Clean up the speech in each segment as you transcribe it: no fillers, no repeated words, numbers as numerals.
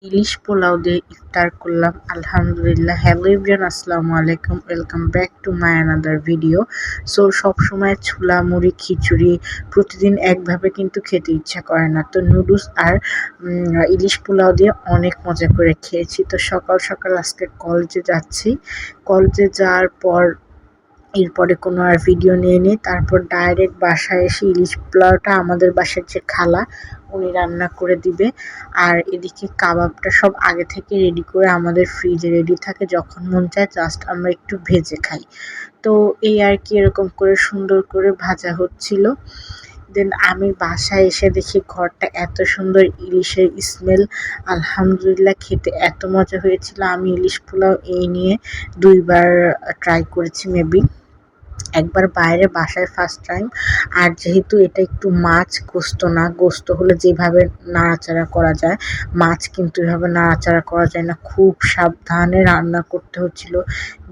ইলিশ পোলাও দিয়ে ইফতার করলাম আলহামদুলিল্লাহ। হ্যালো এভরিওয়ান, আসসালামু আলাইকুম, welcome back to my another video. So সবসময় ছোলা মুড়ি খিচুড়ি প্রতিদিন একভাবে কিন্তু খেতে ইচ্ছা করে না, তো নুডলস আর ইলিশ পোলাও দিয়ে অনেক মজা করে খেয়েছি। তো সকাল সকাল আজকে কলেজে যাচ্ছি, কলেজে যাওয়ার পর এরপরে কোনো আর ভিডিও নিয়ে নিই, তারপর ডাইরেক্ট বাসায় এসে ইলিশ পোলাওটা আমাদের বাসার যে খালা উনি রান্না করে দিবে। আর এদিকে কাবাবটা সব আগে থেকে রেডি করে আমাদের ফ্রিজে রেডি থাকে, যখন মন চায় জাস্ট আমরা একটু ভেজে খাই। তো এই আর কি, এরকম করে সুন্দর করে ভাজা হচ্ছিল। দেন আমি বাসায় এসে দেখি ঘরটা এত সুন্দর, ইলিশের স্মেল, আলহামদুলিল্লাহ খেতে এত মজা হয়েছিল। আমি ইলিশ পোলাও এই নিয়ে 2বার ট্রাই করেছি, মেবি একবার বাইরে, বাসায় ফার্স্ট টাইম। আর যেহেতু এটা একটু মাছ গোস্ত না, গোস্ত হলে যেভাবে নাড়াচাড়া করা যায়, মাছ কিন্তু এভাবে নাড়াচাড়া করা যায় না, খুব সাবধানে রান্না করতে হচ্ছিল।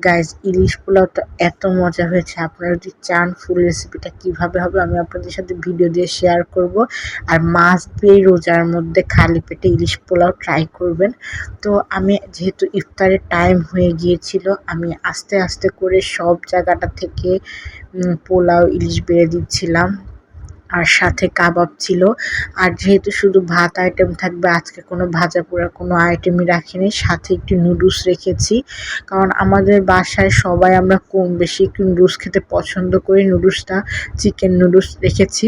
গাইজ, ইলিশ পোলাওটা এত মজা হয়েছে। আপনারা যদি চান ফুল রেসিপিটা কিভাবে হবে আমি আপনাদের সাথে ভিডিও দিয়ে শেয়ার করব। আর মাছ দিয়ে রোজার মধ্যে খালি পেটে ইলিশ পোলাও ট্রাই করবেন। তো আমি যেহেতু ইফতারের টাইম হয়ে গিয়েছিল, আমি আস্তে আস্তে করে সব জায়গাটা থেকে পোলাও ইলিশ বেড়ে দিচ্ছিলাম, আর সাথে কাবাব ছিল। আর যেহেতু শুধু ভাত আইটেম থাকবে, আজকে কোনো ভাজা পোড়া কোনো আইটেমই রাখিনি, সাথে একটু নুডলস রেখেছি, কারণ আমাদের বাসায় সবাই আমরা কম বেশি একটু নুডলস খেতে পছন্দ করি। নুডলসটা চিকেন নুডলস রেখেছি।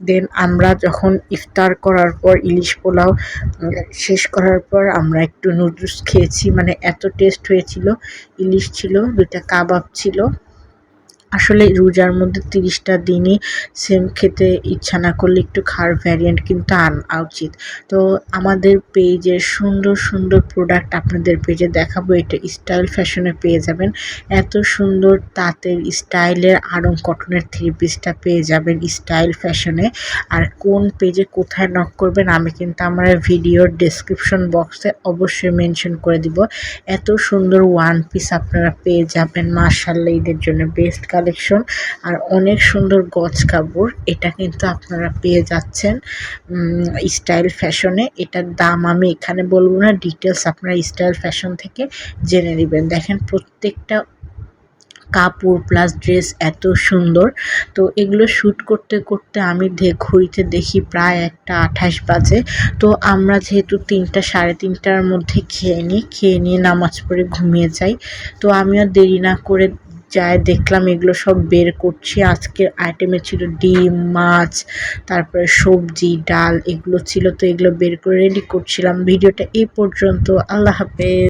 দেন আমরা যখন ইফতার করার পর ইলিশ পোলাও শেষ করার পর আমরা একটু নুডলস খেয়েছি, মানে এত টেস্ট হয়েছিল। ইলিশ ছিল, 2টা কাবাব ছিল। আসলে রোজার মধ্যে 30টা দিনই সেম খেতে ইচ্ছা না করলে একটু খাওয়ার ভ্যারিয়েন্ট কিন্তু আনা উচিত। তো আমাদের পেজের সুন্দর সুন্দর প্রোডাক্ট আপনাদের পেজে দেখাবো, এটা স্টাইল ফ্যাশনে পেয়ে যাবেন। এত সুন্দর তাঁতের স্টাইলের আড়ং কটনের 3 পিসটা পেয়ে যাবেন স্টাইল ফ্যাশনে। আর কোন পেজে কোথায় নক করবেন আমি কিন্তু আমার ভিডিওর ডেসক্রিপশন বক্সে অবশ্যই মেনশন করে দিব। এত সুন্দর 1 পিস আপনারা পেয়ে যাবেন, মাশাআল্লাহ ঈদের জন্য বেস্ট কালেকশন। আর অনেক সুন্দর গজ কাপড়, এটা কিন্তু আপনারা পেয়ে যাচ্ছেন স্টাইল ফ্যাশনে। এটার দাম আমি এখানে বলবো না, ডিটেলস আপনারা স্টাইল ফ্যাশন থেকে জেনে নেবেন। দেখেন প্রত্যেকটা কাপড় প্লাস ড্রেস এত সুন্দর। তো এগুলো শ্যুট করতে করতে আমি ঘড়িতে দেখি প্রায় 1:28 বাজে। তো আমরা যেহেতু 3টা 3:30টার মধ্যে খেয়ে নিয়ে নামাজ পড়ে ঘুমিয়ে যাই। তো আমিও দেরি না করে দেখলাম এগুলো সব বের করছি। আজকের আইটেমে ছিল ডিম, মাছ, তারপরে সবজি, ডাল, এগুলো ছিল। তো এগুলো বের করে রেডি করছিলাম। ভিডিওটা এই পর্যন্ত, আল্লাহ হাফেজ।